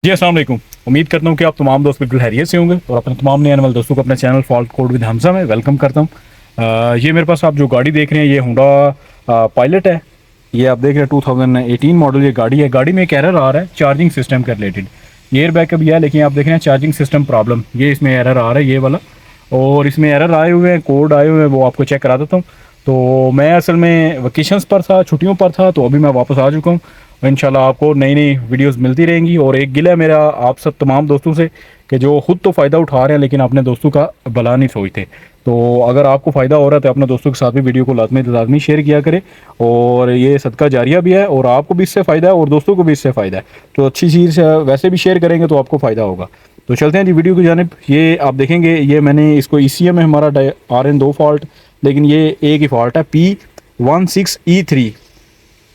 जी अस्सलाम वालेकुम। उम्मीद करता हूँ कि आप तमाम दोस्त बिल्कुल हैरियत से होंगे और अपने तमाम नए आने वाले दोस्तों को अपने channel fault code with Hamza में वेलकम करता हूँ। ये मेरे पास आप जो गाड़ी देख रहे हैं ये होंडा पायलट है। ये आप देख रहे हैं 2018 मॉडल ये गाड़ी है। गाड़ी में एक एरर आ रहा है चार्जिंग सिस्टम के रिलेटेड। ये एयर बैग का भी है लेकिन आप देख रहे हैं चार्जिंग सिस्टम प्रॉब्लम, ये इसमें एरर आ रहा है ये वाला। और इसमें एरर आए हुए हैं, कोड आए हुए हैं, वो आपको चेक करा देता हूँ। तो मैं असल में वकेशंस पर था, छुट्टियों पर था, तो अभी मैं वापस आ चुका हूँ। इंशाल्लाह आपको नई नई वीडियोस मिलती रहेंगी। और एक गिला है मेरा आप सब तमाम दोस्तों से कि जो खुद तो फ़ायदा उठा रहे हैं लेकिन अपने दोस्तों का भला नहीं सोचते। तो अगर आपको फ़ायदा हो रहा है तो अपने दोस्तों के साथ भी वीडियो को लाजमी शेयर किया करें। और ये सदका जारिया भी है और आपको भी इससे फ़ायदा है और दोस्तों को भी इससे फ़ायदा है। तो अच्छी चीज़ वैसे भी शेयर करेंगे तो आपको फ़ायदा होगा। तो चलते हैं जी वीडियो की जानिब। ये आप देखेंगे ये मैंने इसको ECM में हमारा RN2 फॉल्ट, लेकिन ये एक ही फॉल्ट है P16E3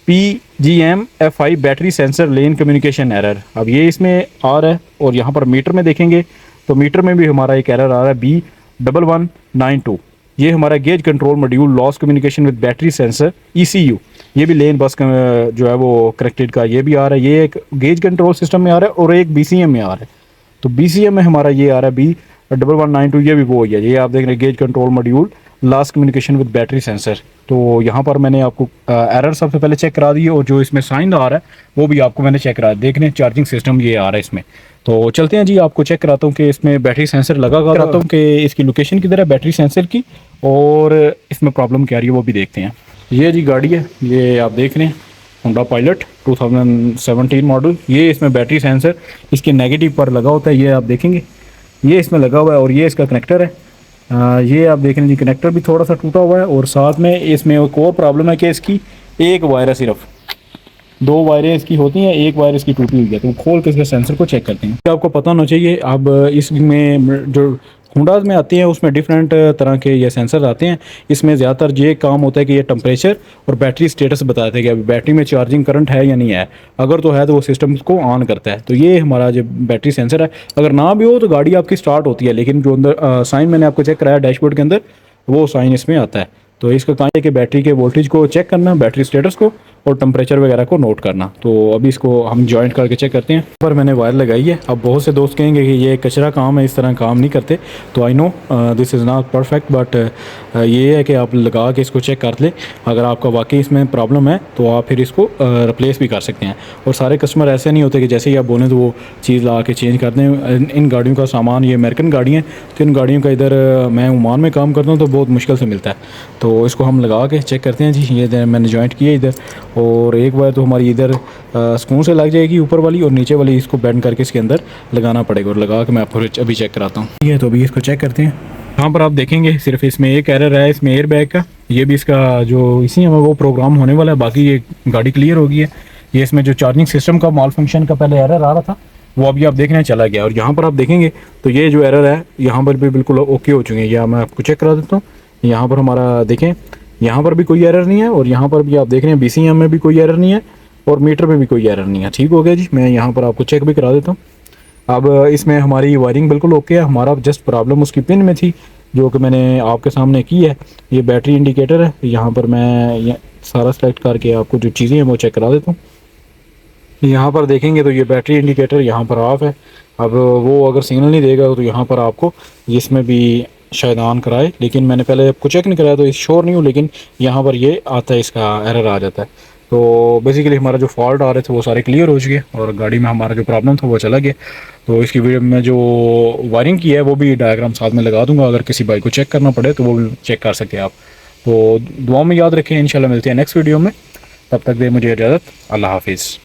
PGM-F5 बैटरी सेंसर लेन कम्युनिकेशन एरर। अब ये इसमें आ रहा है और यहाँ पर मीटर में देखेंगे तो मीटर में भी हमारा एक एरर आ रहा है B1192। ये हमारा gauge control module loss communication with battery sensor ECU। ये भी लेन बस जो है वो करेक्टेड का ये भी आ रहा है। ये एक गेज कंट्रोल सिस्टम में आ रहा है और एक BCM में आ रहा है। तो BCM में हमारा ये आ रहा है B1192, ये भी वो ही है। ये आप देख रहे हैं gauge control module last communication with battery sensor. तो यहाँ पर मैंने आपको एरर सबसे पहले चेक करा दी है और जो इसमें साइन आ रहा है वो भी आपको मैंने चेक करा दिया। देख रहे हैं चार्जिंग सिस्टम ये आ रहा है इसमें। तो चलते हैं जी, आपको चेक कराता हूँ कि इसमें बैटरी सेंसर लगा कराता हूँ कि इसकी लोकेशन किधर है बैटरी सेंसर की और इसमें प्रॉब्लम क्या आ रही है वो भी देखते हैं। ये जी गाड़ी है, ये आप देख रहे हैं होंडा पायलट 2017 मॉडल। ये इसमें बैटरी सेंसर इसके नेगेटिव पर लगा होता है, ये आप देखेंगे ये इसमें लगा हुआ है। और ये इसका कनेक्टर है। ये आप देख रहे हैं जी, कनेक्टर भी थोड़ा सा टूटा हुआ है। और साथ में इसमें एक और प्रॉब्लम है कि इसकी एक वायर है, सिर्फ दो वायरें इसकी होती हैं, एक वायर इसकी टूटी हुई है। तो खोल के इसके सेंसर को चेक करते हैं। आपको पता होना चाहिए अब इसमें जो होंडाज में आते हैं उसमें डिफरेंट तरह के ये सेंसर आते हैं। इसमें ज़्यादातर ये काम होता है कि ये टेम्परेचर और बैटरी स्टेटस बताते हैं कि अभी बैटरी में चार्जिंग करंट है या नहीं है। अगर तो है तो वो सिस्टम को ऑन करता है। तो ये हमारा जो बैटरी सेंसर है, अगर ना भी हो तो गाड़ी आपकी स्टार्ट होती है, लेकिन जो अंदर साइन मैंने आपको चेक कराया डैशबोर्ड के अंदर वो साइन इसमें आता है। तो इसका काम है कि बैटरी के वोल्टेज को चेक करना, बैटरी स्टेटस को और टेम्परेचर वगैरह को नोट करना। तो अभी इसको हम जॉइंट करके चेक करते हैं। पर मैंने वायर लगाई है। अब बहुत से दोस्त कहेंगे कि ये कचरा काम है, इस तरह काम नहीं करते। तो I know this is not perfect, but ये है कि आप लगा के इसको चेक कर लें। अगर आपका वाकई इसमें प्रॉब्लम है तो आप फिर इसको रिप्लेस भी कर सकते हैं। और सारे कस्टमर ऐसे नहीं होते कि जैसे ही आप बोलें तो वो चीज़ ला के चेंज कर दें। इन गाड़ियों का सामान, ये अमेरिकन गाड़ियाँ हैं, तो इन गाड़ियों का इधर मैं ओमान में काम करता हूँ तो बहुत मुश्किल से मिलता है। तो इसको हम लगा के चेक करते हैं जी। ये मैंने जॉइंट किया इधर, और एक बार तो हमारी इधर स्क्रू से लग जाएगी ऊपर वाली, और नीचे वाली इसको बेंड करके इसके अंदर लगाना पड़ेगा। और लगा के मैं आपको अभी चेक कराता हूँ। ठीक है, तो अभी इसको चेक करते हैं। यहाँ पर आप देखेंगे सिर्फ इसमें एक एरर है, इसमें एयर बैग का। ये भी इसका जो इसी में वो प्रोग्राम होने वाला है, बाकी ये गाड़ी क्लियर हो गई है। ये इसमें जो चार्जिंग सिस्टम का माल फंक्शन का पहले एरर आ रहा था वो अभी आप देख रहे हैं चला गया। और यहाँ पर आप देखेंगे तो ये जो एरर है यहाँ पर भी बिल्कुल ओके हो चुके हैं। या मैं आपको चेक करा देता हूँ। यहाँ पर हमारा देखें, यहाँ पर भी कोई एरर नहीं है, और यहाँ पर भी आप देख रहे हैं BCM में भी कोई एरर नहीं है, और मीटर में भी कोई एरर नहीं है। ठीक हो गया जी। मैं यहाँ पर आपको चेक भी करा देता हूँ। अब इसमें हमारी वायरिंग बिल्कुल ओके है। हमारा जस्ट प्रॉब्लम उसकी पिन में थी जो कि मैंने आपके सामने की है। ये बैटरी इंडिकेटर है। यहाँ पर मैं सारा सेलेक्ट करके आपको जो चीज़ें हैं वो चेक करा देता हूँ। यहाँ पर देखेंगे तो ये बैटरी इंडिकेटर यहाँ पर ऑफ है। अब वो अगर सिग्नल नहीं देगा तो यहाँ पर आपको इसमें भी शायद ऑन कराए, लेकिन मैंने पहले आपको चेक नहीं कराया तो इस श्योर नहीं हूँ, लेकिन यहाँ पर ये आता है, इसका एरर आ जाता है। तो बेसिकली हमारा जो फॉल्ट आ रहे थे वो सारे क्लियर हो चुके और गाड़ी में हमारा जो प्रॉब्लम था वो चला गया। तो इसकी वीडियो में जो वायरिंग की है वो भी डायग्राम साथ में लगा दूंगा, अगर किसी बाइक को चेक करना पड़े तो वो भी चेक कर सकते हैं आप। तो दुआ में याद रखें, इंशाल्लाह मिलते हैं नेक्स्ट वीडियो में। तब तक दे मुझे इजाज़त। अल्लाह हाफिज़।